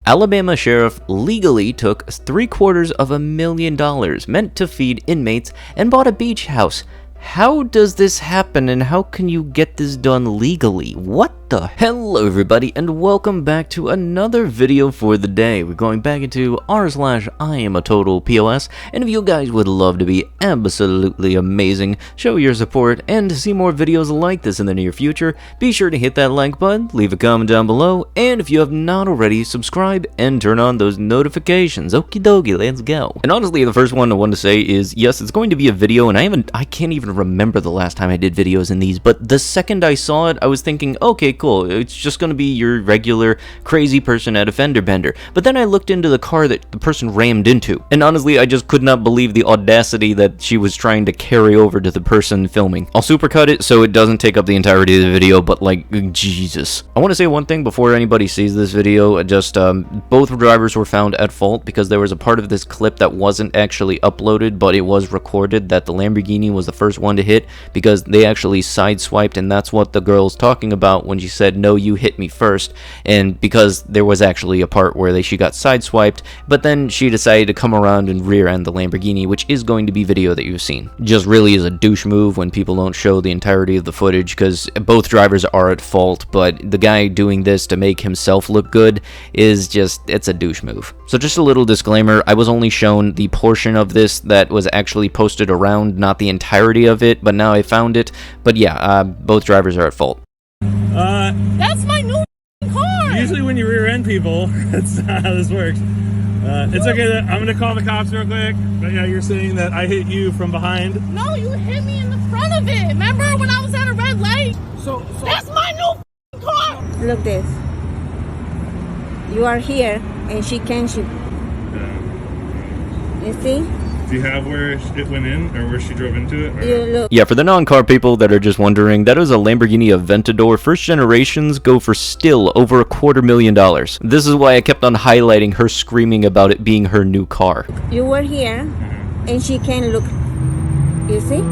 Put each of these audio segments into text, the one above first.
Alabama sheriff legally took $750,000 meant to feed inmates and bought a beach house. How does this happen, and how can you get this done legally? What the? Hello everybody, and welcome back to another video for the day. We're going back into r/iamatotalpos, and if you guys would love to be absolutely amazing, show your support, and to see more videos like this in the near future, be sure to hit that like button, leave a comment down below, and if you have not already, subscribe and turn on those notifications. Okie dokie, let's go. And honestly, the first one I want to say is, yes, it's going to be a video, and I can't even remember the last time I did videos in these, but the second I saw it, I was thinking, okay, cool, it's just gonna be your regular crazy person at a fender bender. But then I looked into the car that the person rammed into, and honestly, I just could not believe the audacity that she was trying to carry over to the person filming. I'll supercut it so it doesn't take up the entirety of the video, but like, Jesus. I want to say one thing before anybody sees this video. Just both drivers were found at fault because there was a part of this clip that wasn't actually uploaded, but it was recorded that the Lamborghini was the first one to hit because they actually sideswiped, and that's what the girl's talking about when she said, no, you hit me first. And because there was actually a part where she got sideswiped, but then she decided to come around and rear end the Lamborghini, which is going to be video that you've seen. Just really is a douche move when people don't show the entirety of the footage, because both drivers are at fault, but the guy doing this to make himself look good is just, it's a douche move. So just a little disclaimer, I was only shown the portion of this that was actually posted around, not the entirety of it, but now I found it. But yeah, both drivers are at fault. That's my new car! Usually when you rear end people, that's not how this works. It's okay, I'm gonna call the cops real quick. But yeah, you're saying that I hit you from behind? No, you hit me in the front of it. Remember when I was at a red light? So that's my new car! Look this. You are here and she can shoot. You see? Do you have where it went in, or where she drove into it? Or? You look. Yeah, for the non-car people that are just wondering, that is a Lamborghini Aventador. First generations go for still over $250,000. This is why I kept on highlighting her screaming about it being her new car. You were here and she can look. You see?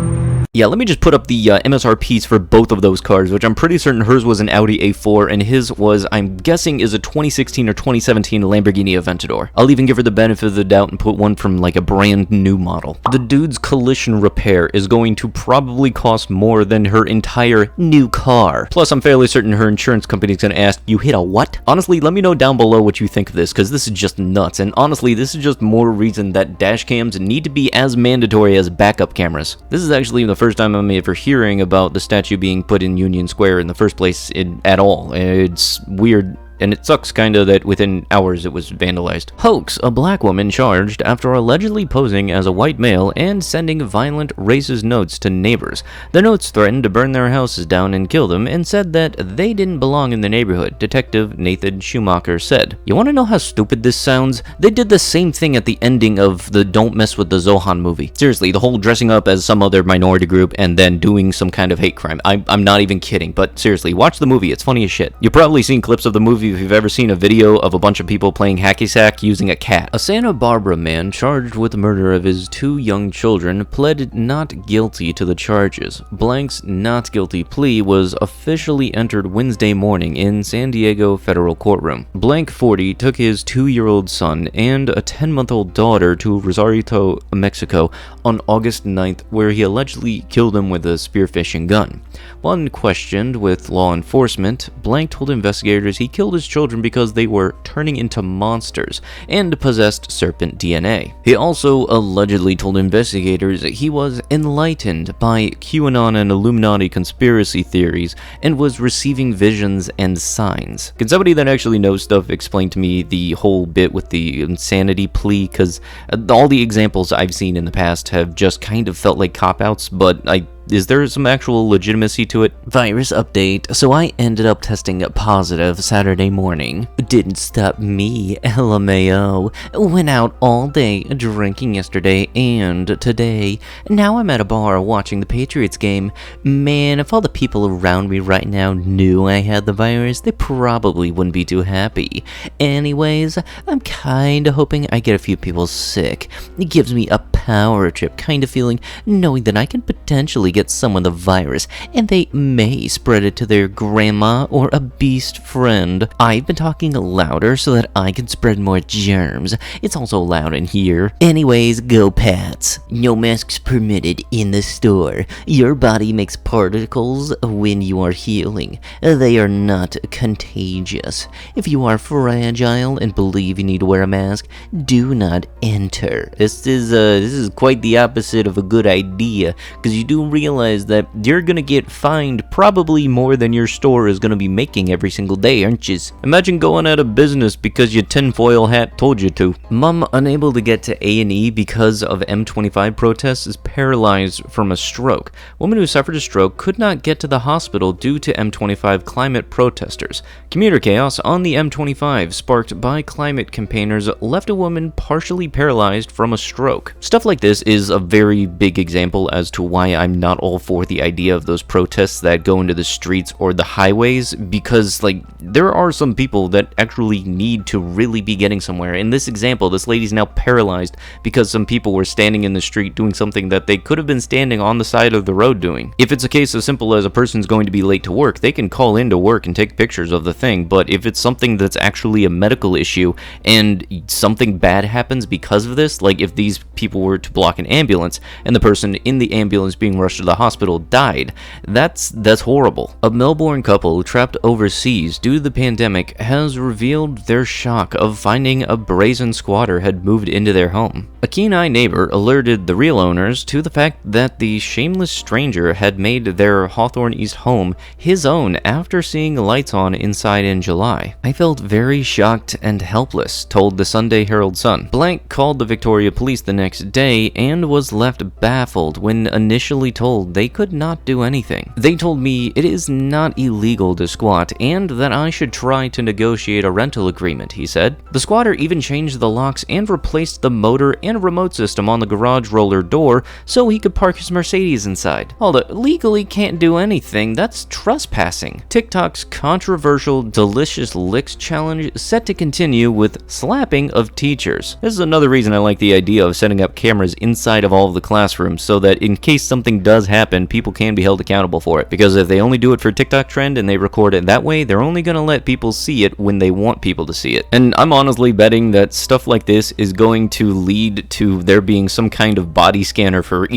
Yeah, let me just put up the MSRPs for both of those cars, which I'm pretty certain hers was an Audi A4, and his was, I'm guessing, is a 2016 or 2017 Lamborghini Aventador. I'll even give her the benefit of the doubt and put one from like a brand new model. The dude's collision repair is going to probably cost more than her entire new car. Plus, I'm fairly certain her insurance company is going to ask, you hit a what? Honestly, let me know down below what you think of this, because this is just nuts, and honestly, this is just more reason that dash cams need to be as mandatory as backup cameras. This is actually the first time I'm ever hearing about the statue being put in Union Square in the first place at all. It's weird. And it sucks kinda that within hours it was vandalized. Hoax, a black woman charged after allegedly posing as a white male and sending violent racist notes to neighbors. The notes threatened to burn their houses down and kill them, and said that they didn't belong in the neighborhood, Detective Nathan Schumacher said. You wanna know how stupid this sounds? They did the same thing at the ending of the Don't Mess with the Zohan movie. Seriously, the whole dressing up as some other minority group and then doing some kind of hate crime. I'm not even kidding, but seriously, watch the movie, it's funny as shit. You've probably seen clips of the movie if you've ever seen a video of a bunch of people playing hacky sack using a cat. A Santa Barbara man charged with the murder of his 2 young children pled not guilty to the charges. Blank's not guilty plea was officially entered Wednesday morning in San Diego federal courtroom. Blank, 40, took his 2-year-old son and a 10-month-old daughter to Rosarito, Mexico on August 9th, where he allegedly killed them with a spearfishing gun. When questioned with law enforcement, Blank told investigators he killed his children because they were turning into monsters and possessed serpent DNA. He also allegedly told investigators he was enlightened by QAnon and Illuminati conspiracy theories and was receiving visions and signs. Can somebody that actually knows stuff explain to me the whole bit with the insanity plea? Because all the examples I've seen in the past have just kind of felt like cop-outs, but is there some actual legitimacy to it? Virus update. So I ended up testing positive Saturday morning. Didn't stop me, LMAO. Went out all day drinking yesterday and today. Now I'm at a bar watching the Patriots game. Man, if all the people around me right now knew I had the virus, they probably wouldn't be too happy. Anyways, I'm kinda hoping I get a few people sick. It gives me a power trip kind of feeling, knowing that I can potentially get someone the virus, and they may spread it to their grandma or a beast friend. I've been talking louder so that I can spread more germs. It's also loud in here. Anyways, go Pats. No masks permitted in the store. Your body makes particles when you are healing. They are not contagious. If you are fragile and believe you need to wear a mask, do not enter. This is quite the opposite of a good idea, because you do realize that you're gonna get fined probably more than your store is gonna be making every single day, aren't you? Imagine going out of business because your tinfoil hat told you to. Mom, unable to get to A&E because of M25 protests, is paralyzed from a stroke. Woman who suffered a stroke could not get to the hospital due to M25 climate protesters. Commuter chaos on the M25 sparked by climate campaigners left a woman partially paralyzed from a stroke. Stuff like this is a very big example as to why I'm not all for the idea of those protests that go into the streets or the highways, because like there are some people that actually need to really be getting somewhere. In this example, this lady's now paralyzed because some people were standing in the street doing something that they could have been standing on the side of the road doing. If it's a case as simple as a person's going to be late to work, they can call into work and take pictures of the thing, but if it's something that's actually a medical issue and something bad happens because of this, like if these people were to block an ambulance and the person in the ambulance being rushed to the hospital died, that's horrible. A Melbourne couple trapped overseas due to the pandemic has revealed their shock of finding a brazen squatter had moved into their home. A keen-eyed neighbor alerted the real owners to the fact that the shameless stranger had made their Hawthorne East home his own after seeing lights on inside in July. I felt very shocked and helpless, told the Sunday Herald Sun. Blank called the Victoria Police the next day and was left baffled when initially told they could not do anything. They told me it is not illegal to squat and that I should try to negotiate a rental agreement, he said. The squatter even changed the locks and replaced the motor and remote system on the garage roller door so he could park his Mercedes inside. Hold it, legally can't do anything, that's trespassing. TikTok's controversial Delicious Licks challenge is set to continue with slapping of teachers. This is another reason I like the idea of setting up cameras inside of all of the classrooms so that in case something does happen, people can be held accountable for it. Because if they only do it for TikTok trend and they record it that way, they're only gonna let people see it when they want people to see it. And I'm honestly betting that stuff like this is going to lead to there being some kind of body scanner for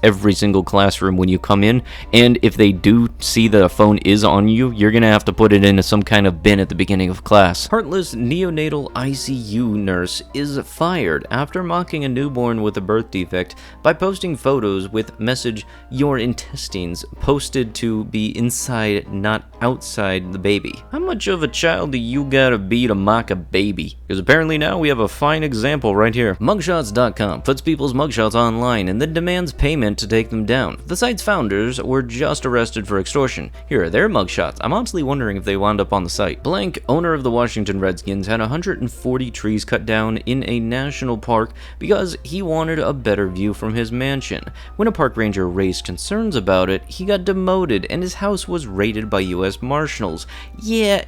every single classroom when you come in, and if they do see that a phone is on you, you're gonna have to put it into some kind of bin at the beginning of class. Heartless neonatal ICU nurse is fired after mocking a newborn with a birth defect by posting photos with message "your intestines" posted to be inside, not outside the baby. How much of a child do you gotta be to mock a baby? Because apparently now we have a fine example right here. Mugshots.com puts people's mugshots online and then demands payment to take them down. The site's founders were just arrested for extortion. Here are their mugshots. I'm honestly wondering if they wound up on the site. Blank, owner of the Washington Redskins, had 140 trees cut down in a national park because he wanted a better view from his mansion. When a park ranger raised concerns about it, he got demoted and his house was raided by U.S. Marshals. Yeah,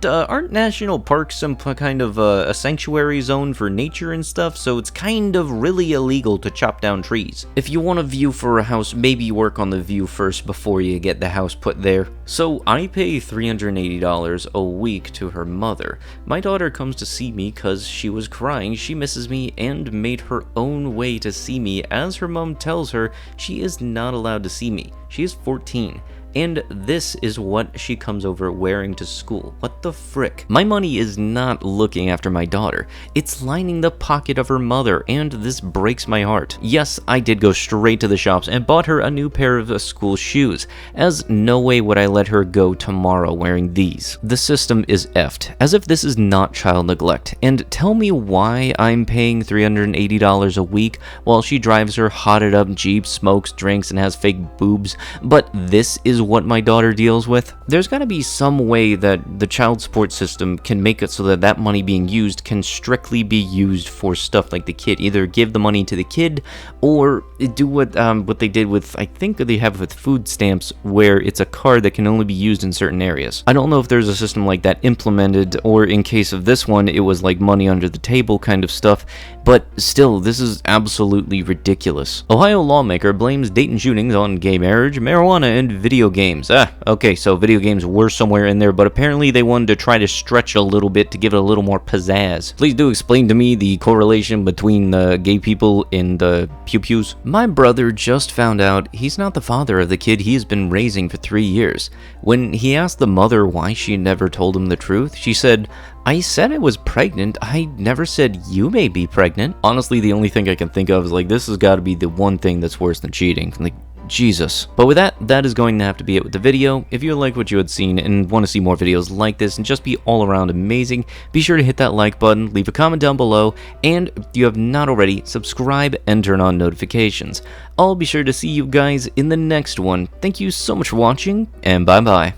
aren't national parks some kind of a sanctuary zone for nature and stuff, so it's kind of really illegal to chop down trees. If you want a view for a house, maybe work on the view first before you get the house put there. So I pay $380 a week to her mother. My daughter comes to see me cause she was crying, she misses me, and made her own way to see me as her mom tells her she is not allowed to see me. She is 14. And this is what she comes over wearing to school. What the frick? My money is not looking after my daughter. It's lining the pocket of her mother, and this breaks my heart. Yes, I did go straight to the shops and bought her a new pair of school shoes, as no way would I let her go tomorrow wearing these. The system is effed, as if this is not child neglect. And tell me why I'm paying $380 a week while she drives her hotted up Jeep, smokes, drinks, and has fake boobs, but this is is what my daughter deals with. There's got to be some way that the child support system can make it so that that money being used can strictly be used for stuff like the kid. Either give the money to the kid or do what they did with, I think they have with food stamps, where it's a card that can only be used in certain areas. I don't know if there's a system like that implemented, or in case of this one, it was like money under the table kind of stuff, but still, this is absolutely ridiculous. Ohio lawmaker blames Dayton shootings on gay marriage, marijuana, and video games. Okay, so video games were somewhere in there, but apparently they wanted to try to stretch a little bit to give it a little more pizzazz. Please do explain to me the correlation between the gay people in the pew-pews. My brother just found out he's not the father of the kid he has been raising for 3 years. When he asked the mother why she never told him the truth, she said, "I said I was pregnant. I never said you may be pregnant." Honestly, the only thing I can think of is like, this has got to be the one thing that's worse than cheating. Like, Jesus. But with that, that is going to have to be it with the video. If you like what you had seen and want to see more videos like this and just be all around amazing, be sure to hit that like button, leave a comment down below, and if you have not already, subscribe and turn on notifications. I'll be sure to see you guys in the next one. Thank you so much for watching, and bye-bye.